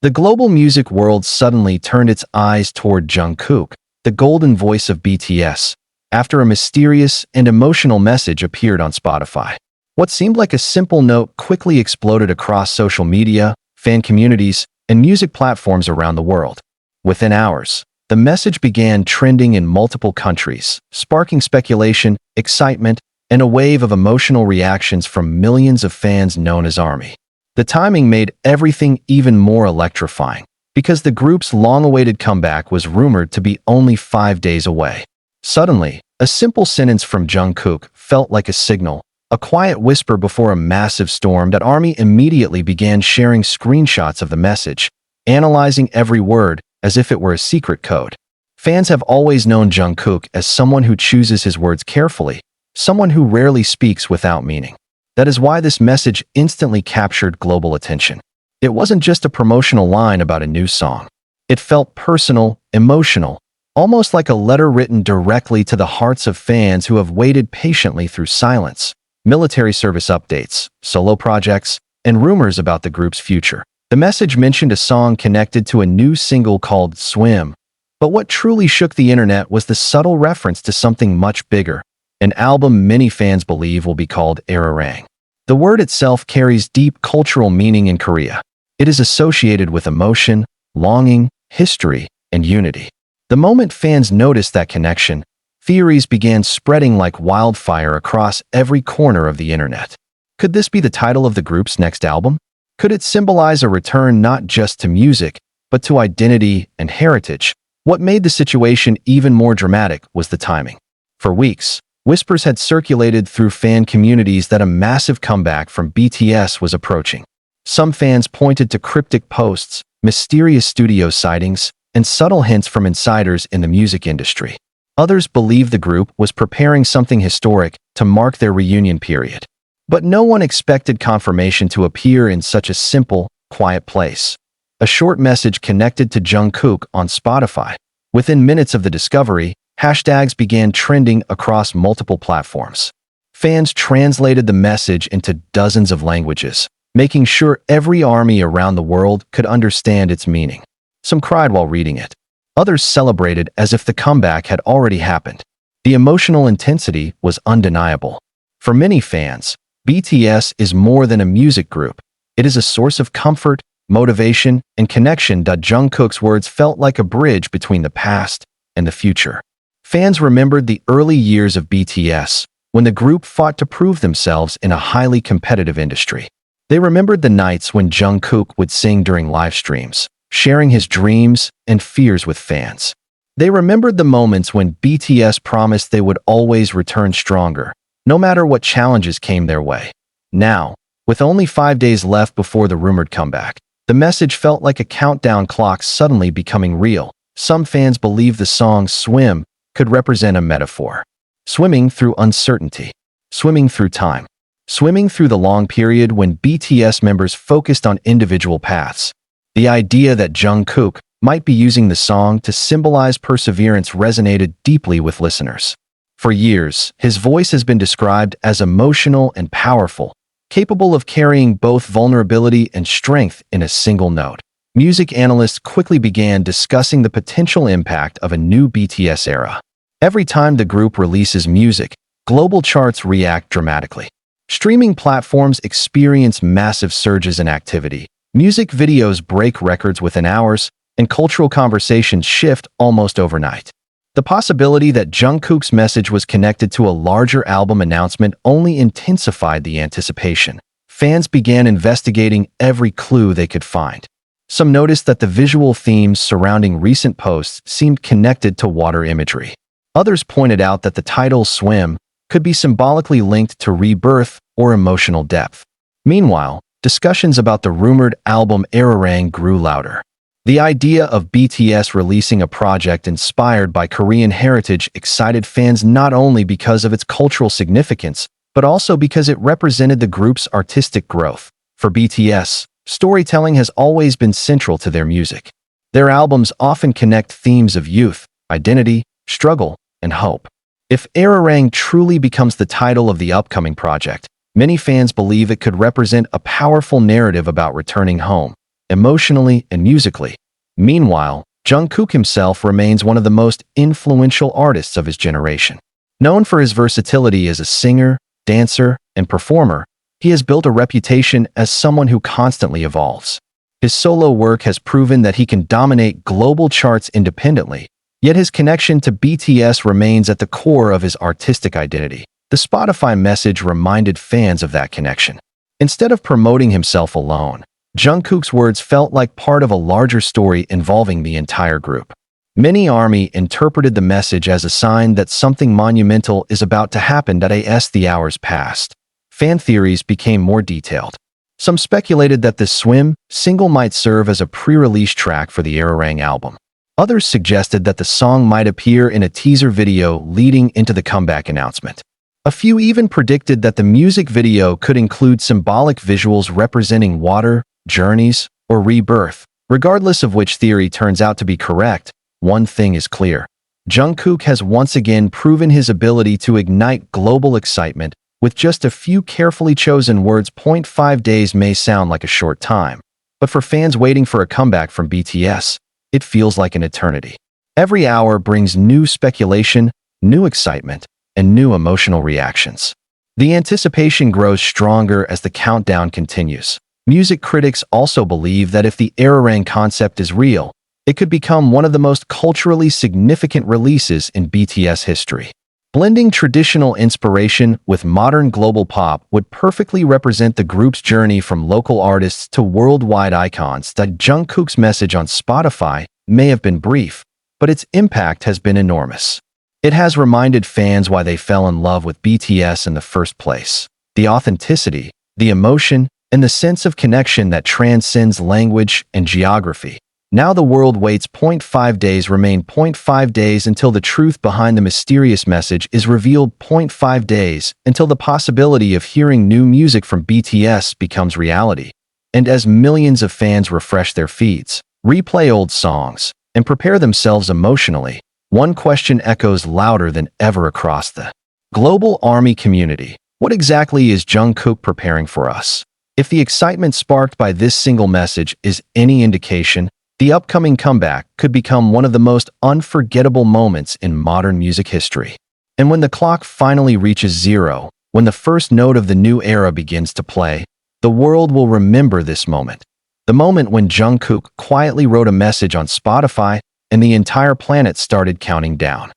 The global music world suddenly turned its eyes toward Jungkook, the golden voice of BTS, after a mysterious and emotional message appeared on Spotify. What seemed like a simple note quickly exploded across social media, fan communities, and music platforms around the world. Within hours, the message began trending in multiple countries, sparking speculation, excitement, and a wave of emotional reactions from millions of fans known as ARMY. The timing made everything even more electrifying, because the group's long-awaited comeback was rumored to be only 5 days away. Suddenly, a simple sentence from Jungkook felt like a signal, a quiet whisper before a massive storm that ARMY immediately began sharing screenshots of the message, analyzing every word as if it were a secret code. Fans have always known Jungkook as someone who chooses his words carefully, someone who rarely speaks without meaning. That is why this message instantly captured global attention. It wasn't just a promotional line about a new song. It felt personal, emotional, almost like a letter written directly to the hearts of fans who have waited patiently through silence, military service updates, solo projects, and rumors about the group's future. The message mentioned a song connected to a new single called Swim, but what truly shook the internet was the subtle reference to something much bigger, an album many fans believe will be called Ararang. The word itself carries deep cultural meaning in Korea. It is associated with emotion, longing, history, and unity. The moment fans noticed that connection, theories began spreading like wildfire across every corner of the internet. Could this be the title of the group's next album? Could it symbolize a return not just to music, but to identity and heritage? What made the situation even more dramatic was the timing. For weeks, whispers had circulated through fan communities that a massive comeback from BTS was approaching. Some fans pointed to cryptic posts, mysterious studio sightings, and subtle hints from insiders in the music industry. Others believed the group was preparing something historic to mark their reunion period. But no one expected confirmation to appear in such a simple, quiet place. A short message connected to Jungkook on Spotify. Within minutes of the discovery, hashtags began trending across multiple platforms. Fans translated the message into dozens of languages, making sure every ARMY around the world could understand its meaning. Some cried while reading it. Others celebrated as if the comeback had already happened. The emotional intensity was undeniable. For many fans, BTS is more than a music group. It is a source of comfort, motivation, and connection. Jungkook's words felt like a bridge between the past and the future. Fans remembered the early years of BTS, when the group fought to prove themselves in a highly competitive industry. They remembered the nights when Jungkook would sing during live streams, sharing his dreams and fears with fans. They remembered the moments when BTS promised they would always return stronger, no matter what challenges came their way. Now, with only 5 days left before the rumored comeback, the message felt like a countdown clock suddenly becoming real. Some fans believed the song Swim could represent a metaphor. Swimming through uncertainty. Swimming through time. Swimming through the long period when BTS members focused on individual paths. The idea that Jungkook might be using the song to symbolize perseverance resonated deeply with listeners. For years, his voice has been described as emotional and powerful, capable of carrying both vulnerability and strength in a single note. Music analysts quickly began discussing the potential impact of a new BTS era. Every time the group releases music, global charts react dramatically. Streaming platforms experience massive surges in activity. Music videos break records within hours, and cultural conversations shift almost overnight. The possibility that Jungkook's message was connected to a larger album announcement only intensified the anticipation. Fans began investigating every clue they could find. Some noticed that the visual themes surrounding recent posts seemed connected to water imagery. Others pointed out that the title Swim could be symbolically linked to rebirth or emotional depth. Meanwhile, discussions about the rumored album Ararang grew louder. The idea of BTS releasing a project inspired by Korean heritage excited fans not only because of its cultural significance, but also because it represented the group's artistic growth. For BTS, storytelling has always been central to their music. Their albums often connect themes of youth, identity, struggle, and hope. If Ararang truly becomes the title of the upcoming project, many fans believe it could represent a powerful narrative about returning home, emotionally and musically. Meanwhile, Jungkook himself remains one of the most influential artists of his generation. Known for his versatility as a singer, dancer, and performer, he has built a reputation as someone who constantly evolves. His solo work has proven that he can dominate global charts independently, yet his connection to BTS remains at the core of his artistic identity. The Spotify message reminded fans of that connection. Instead of promoting himself alone, Jungkook's words felt like part of a larger story involving the entire group. Many ARMY interpreted the message as a sign that something monumental is about to happen. As the hours passed, fan theories became more detailed. Some speculated that the Swim single might serve as a pre-release track for the Ararang album. Others suggested that the song might appear in a teaser video leading into the comeback announcement. A few even predicted that the music video could include symbolic visuals representing water, journeys, or rebirth. Regardless of which theory turns out to be correct, one thing is clear. Jungkook has once again proven his ability to ignite global excitement with just a few carefully chosen words. 5 days may sound like a short time, but for fans waiting for a comeback from BTS, it feels like an eternity. Every hour brings new speculation, new excitement, and new emotional reactions. The anticipation grows stronger as the countdown continues. Music critics also believe that if the Ararang concept is real, it could become one of the most culturally significant releases in BTS history. Blending traditional inspiration with modern global pop would perfectly represent the group's journey from local artists to worldwide icons. That Jungkook's message on Spotify may have been brief, but its impact has been enormous. It has reminded fans why they fell in love with BTS in the first place. The authenticity, the emotion, and the sense of connection that transcends language and geography. Now the world waits. 5 days remain. 5 days until the truth behind the mysterious message is revealed. 5 days until the possibility of hearing new music from BTS becomes reality. And as millions of fans refresh their feeds, replay old songs, and prepare themselves emotionally, one question echoes louder than ever across the global ARMY community. What exactly is Jungkook preparing for us? If the excitement sparked by this single message is any indication, the upcoming comeback could become one of the most unforgettable moments in modern music history. And when the clock finally reaches zero, when the first note of the new era begins to play, the world will remember this moment. The moment when Jungkook quietly wrote a message on Spotify and the entire planet started counting down.